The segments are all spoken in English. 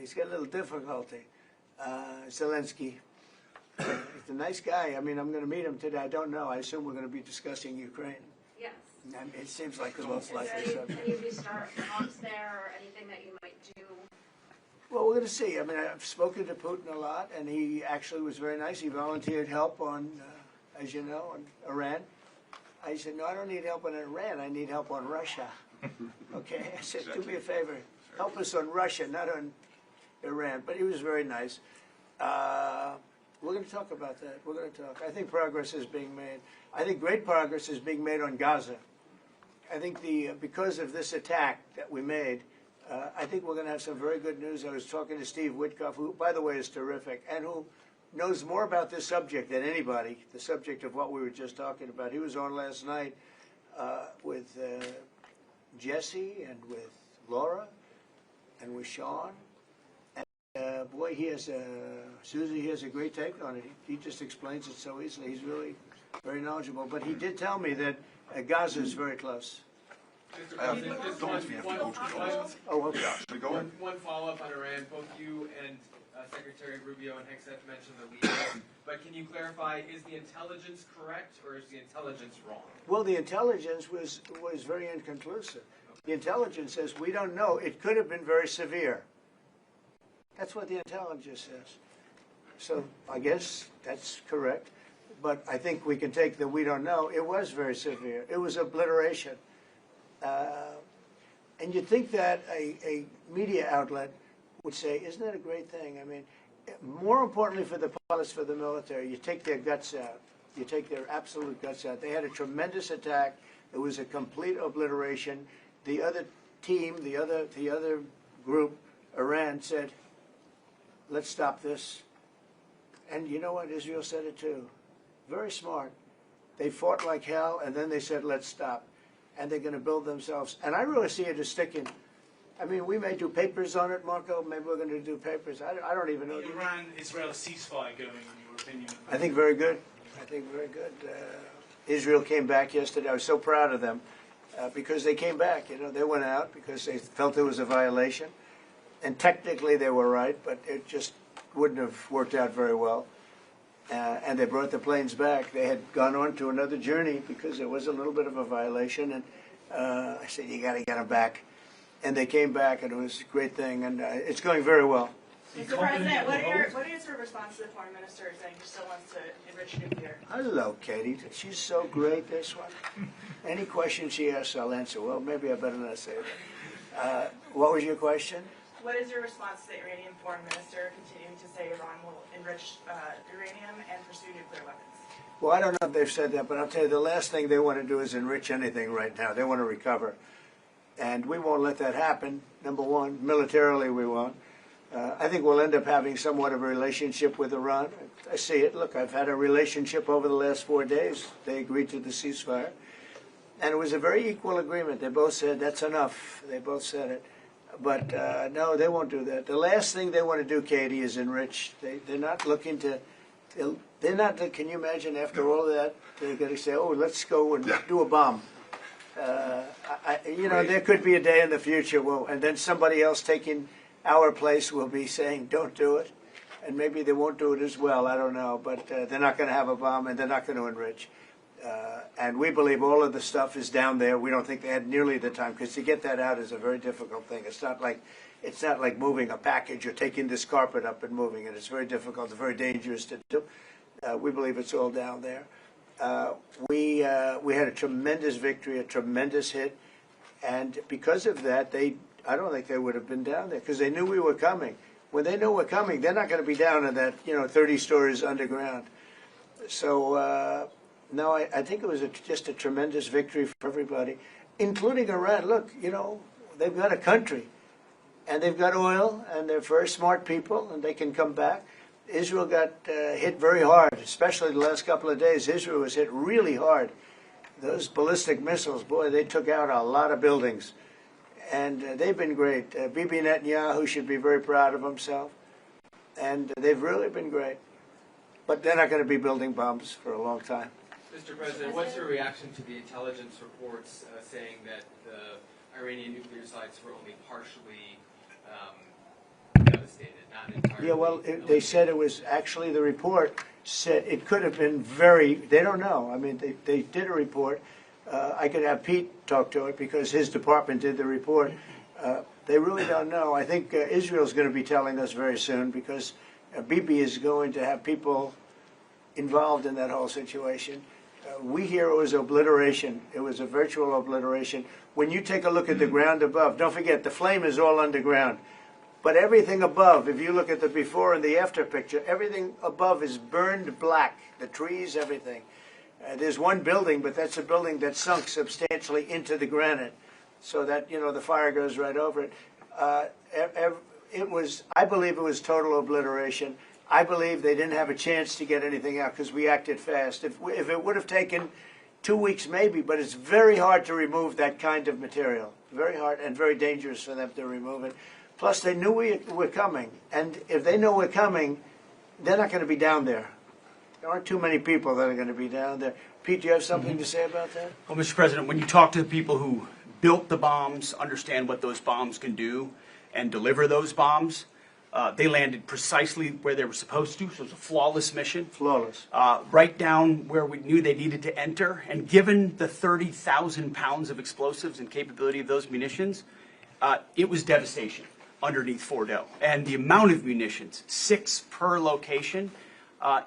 He's got a little difficulty. Zelensky. He's a nice guy. I mean, I'm going to meet him today. I don't know. I assume we're going to be discussing Ukraine. Yes. I mean, it seems like the most likely Is there subject. any restart talks there or anything that you might do? Well, we're going to see. I mean, I've spoken to Putin a lot, and he actually was very nice. He volunteered help on, as you know, on Iran. I said, no, I don't need help on Iran. I need help on Russia. Okay? I said, do me a favor. Help us on Russia, not on Iran. But he was very nice. We're going to talk about that. We're going to talk. I think progress is being made. I think great progress is being made on Gaza. I think because of this attack that we made, I think we're going to have some very good news. I was talking to Steve Witkoff, who, by the way, is terrific, and who knows more about this subject than anybody, the subject of what we were just talking about. He was on last night with Jesse and with Laura and with Sean. And boy, Susie, he has a great take on it. He just explains it so easily. He's really very knowledgeable. But he did tell me that Gaza is very close. One follow-up on Iran. Both you and Secretary Rubio and Hexet mentioned the leaders, but can you clarify, is the intelligence correct or is the intelligence wrong? Well, the intelligence was very inconclusive. The intelligence says we don't know. It could have been very severe. That's what the intelligence says. So I guess that's correct. But I think we can take the we don't know. It was very severe. It was obliteration. And you'd think that a media outlet would say, isn't that a great thing? I mean, more importantly for the pilots, for the military, you take their guts out. You take their absolute guts out. They had a tremendous attack. It was a complete obliteration. The other team, the other group, Iran, said, let's stop this. And you know what? Israel said it too. Very smart. They fought like hell, and then they said, let's stop. And they're going to build themselves. And I really see it as sticking. I mean, we may do papers on it, Marco. Maybe we're going to do papers. I don't even know. The Iran-Israel ceasefire going, in your opinion? I think very good. I think very good. Israel came back yesterday. I was so proud of them because they came back. You know, they went out because they felt it was a violation. And technically they were right, but it just wouldn't have worked out very well. And they brought the planes back. They had gone on to another journey because it was a little bit of a violation. And I said, you got to get them back. And they came back, and it was a great thing. And it's going very well. Mr. President, what are your sort of response to the foreign minister saying he still wants to enrich nuclear? Hello, Katie. She's so great, this one. Any question she asks, I'll answer. Well, maybe I better not say that. What was your question? What is your response to the Iranian foreign minister continuing to say Iran will enrich uranium and pursue nuclear weapons? Well, I don't know if they've said that, but I'll tell you, the last thing they want to do is enrich anything right now. They want to recover. And we won't let that happen, number one. Militarily, we won't. I think we'll end up having somewhat of a relationship with Iran. I see it. Look, I've had a relationship over the last 4 days. They agreed to the ceasefire. And it was a very equal agreement. They both said, that's enough. They both said it. But no, they won't do that. The last thing they want to do, Katie, is enrich. They're not looking to, they're not, can you imagine after all of that, they're going to say, oh, let's go and do a bomb. You know, there could be a day in the future, and then somebody else taking our place will be saying, don't do it. And maybe they won't do it as well, I don't know. But they're not going to have a bomb, and they're not going to enrich. And we believe all of the stuff is down there. We don't think they had nearly the time, because to get that out is a very difficult thing. It's not like moving a package or taking this carpet up and moving it. It's very difficult. It's very dangerous to do. We believe it's all down there. We had a tremendous victory, a tremendous hit, and because of that, I don't think they would have been down there because they knew we were coming. When they know we're coming, they're not going to be down in that 30 stories underground. So no, I think it was just a tremendous victory for everybody, including Iran. Look, they've got a country, and they've got oil, and they're very smart people, and they can come back. Israel got hit very hard, especially the last couple of days. Israel was hit really hard. Those ballistic missiles, boy, they took out a lot of buildings. And they've been great. Bibi Netanyahu should be very proud of himself. And they've really been great. But they're not going to be building bombs for a long time. Mr. President, what's your reaction to the intelligence reports saying that the Iranian nuclear sites were only partially devastated? that entire Yeah, well, thing. they said it was, actually, the report said it could have been very, they don't know. I mean, they did a report. I could have Pete talk to it because his department did the report. They really don't know. I think Israel's going to be telling us very soon because Bibi is going to have people involved in that whole situation. We hear it was obliteration. It was a virtual obliteration. When you take a look at the ground above, don't forget, the flame is all underground. But everything above, if you look at the before and the after picture, everything above is burned black. The trees, everything. There's one building, but that's a building that sunk substantially into the granite, so that, you know, the fire goes right over it. It was, I believe it was total obliteration. I believe they didn't have a chance to get anything out because we acted fast. If it would have taken 2 weeks maybe, but it's very hard to remove that kind of material. Very hard and very dangerous for them to remove it. Plus, they knew we were coming. And if they know we're coming, they're not going to be down there. There aren't too many people that are going to be down there. Pete, do you have something to say about that? Well, Mr. President, when you talk to the people who built the bombs, understand what those bombs can do, and deliver those bombs, they landed precisely where they were supposed to, so it was a flawless mission. Flawless. Right down where we knew they needed to enter, and given the 30,000 pounds of explosives and capability of those munitions, it was devastation underneath Fordo. And the amount of munitions, 6 per location,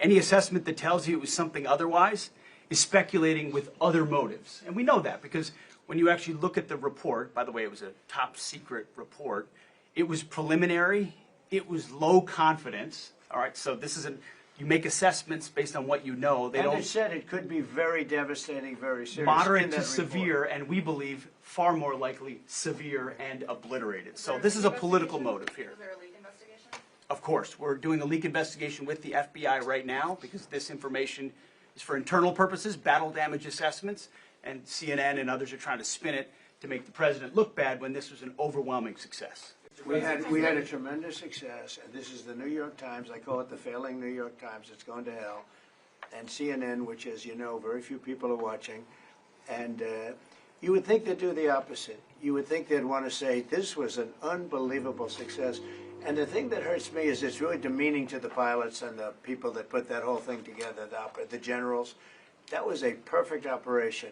any assessment that tells you it was something otherwise is speculating with other motives. And we know that because when you actually look at the report, by the way, it was a top secret report, it was preliminary, it was low confidence. All right, so this isn't, you make assessments based on what you know. They And don't they said it could be very devastating, very serious. moderate in to that severe, report. and we believe far more likely severe and obliterated. So this is a political motive here. Was there a leak investigation? Of course, we're doing a leak investigation with the FBI right now because this information is for internal purposes, battle damage assessments, and CNN and others are trying to spin it to make the president look bad when this was an overwhelming success. We had a tremendous success, and this is the New York Times. I call it the failing New York Times. It's going to hell. And CNN, which, as you know, very few people are watching. And you would think they'd do the opposite. You would think they'd want to say, this was an unbelievable success. And the thing that hurts me is it's really demeaning to the pilots and the people that put that whole thing together, the generals. That was a perfect operation.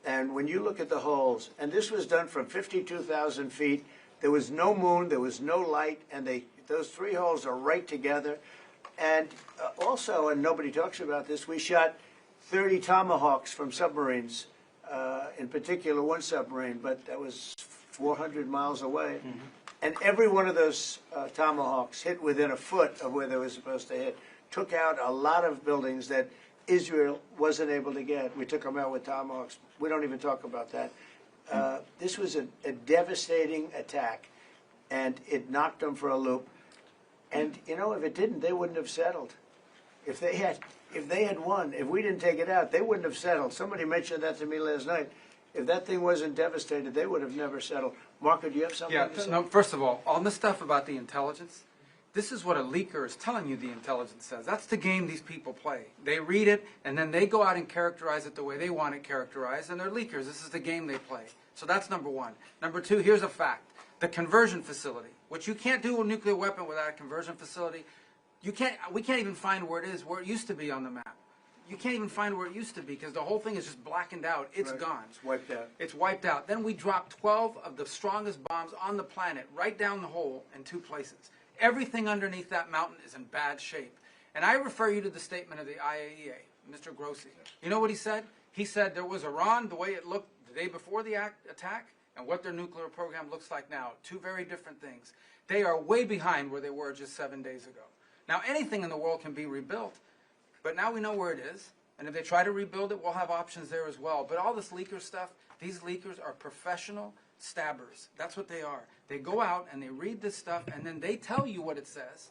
And when you look at the holes, and this was done from 52,000 feet, there was no moon, there was no light, and those 3 holes are right together. And also, and nobody talks about this, we shot 30 Tomahawks from submarines, in particular one submarine, but that was 400 miles away. Mm-hmm. And every one of those Tomahawks hit within a foot of where they were supposed to hit, took out a lot of buildings that Israel wasn't able to get. We took them out with Tomahawks. We don't even talk about that. This was a devastating attack, and it knocked them for a loop. And, you know, if it didn't, they wouldn't have settled. If they had won, if we didn't take it out, they wouldn't have settled. Somebody mentioned that to me last night. If that thing wasn't devastated, they would have never settled. Marco, do you have something to say? No, first of all this stuff about the intelligence, this is what a leaker is telling you the intelligence says. That's the game these people play. They read it, and then they go out and characterize it the way they want it characterized, and they're leakers. This is the game they play. So that's number one. Number two, here's a fact. The conversion facility, which you can't do a nuclear weapon without a conversion facility. We can't even find where it is, where it used to be on the map. You can't even find where it used to be because the whole thing is just blackened out. It's Right. gone. It's wiped out. It's wiped out. Then we dropped 12 of the strongest bombs on the planet right down the hole in 2 places. Everything underneath that mountain is in bad shape. And I refer you to the statement of the IAEA, Mr. Grossi. You know what he said? He said there was Iran, the way it looked the day before the attack, and what their nuclear program looks like now. 2 very different things. They are way behind where they were just 7 days ago. Now, anything in the world can be rebuilt, but now we know where it is. And if they try to rebuild it, we'll have options there as well. But all this leaker stuff, these leakers are professional stabbers. That's what they are. They go out and they read this stuff, and then they tell you what it says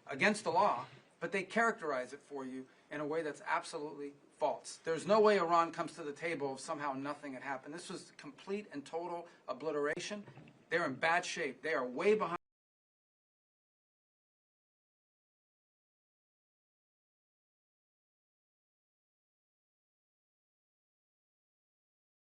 against the law, but they characterize it for you in a way that's absolutely false. There's no way Iran comes to the table if somehow nothing had happened. This was complete and total obliteration. They're in bad shape. They are way behind.